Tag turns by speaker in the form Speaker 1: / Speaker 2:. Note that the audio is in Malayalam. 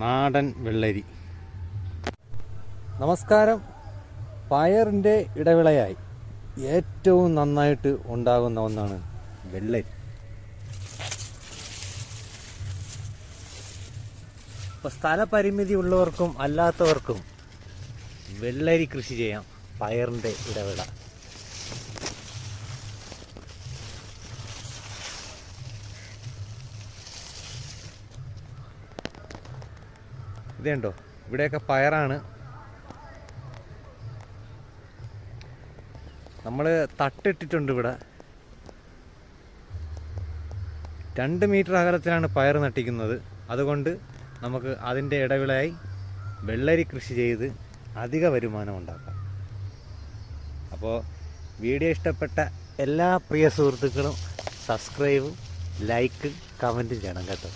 Speaker 1: നാടൻ വെള്ളരി. നമസ്കാരം. പയറിൻ്റെ ഇടവിളയായി ഏറ്റവും നന്നായിട്ട് ഉണ്ടാകുന്ന ഒന്നാണ് വെള്ളരി. ഇപ്പോൾ സ്ഥലപരിമിതി ഉള്ളവർക്കും അല്ലാത്തവർക്കും വെള്ളരി കൃഷി ചെയ്യാം. പയറിൻ്റെ ഇടവിള. ഇതുണ്ടോ, ഇവിടെയൊക്കെ പയറാണ്. നമ്മൾ തട്ടിട്ടിട്ടുണ്ട്. ഇവിടെ 2 മീറ്റർ അകലത്തിലാണ് പയർ നട്ടിക്കുന്നത്. അതുകൊണ്ട് നമുക്ക് അതിൻ്റെ ഇടവിളയായി വെള്ളരി കൃഷി ചെയ്ത് അധിക വരുമാനം ഉണ്ടാക്കാം. അപ്പോൾ വീഡിയോ ഇഷ്ടപ്പെട്ട എല്ലാ പ്രിയ സുഹൃത്തുക്കളും സബ്സ്ക്രൈബും ലൈക്ക് കമൻറ്റും ചെയ്യണം കേട്ടോ.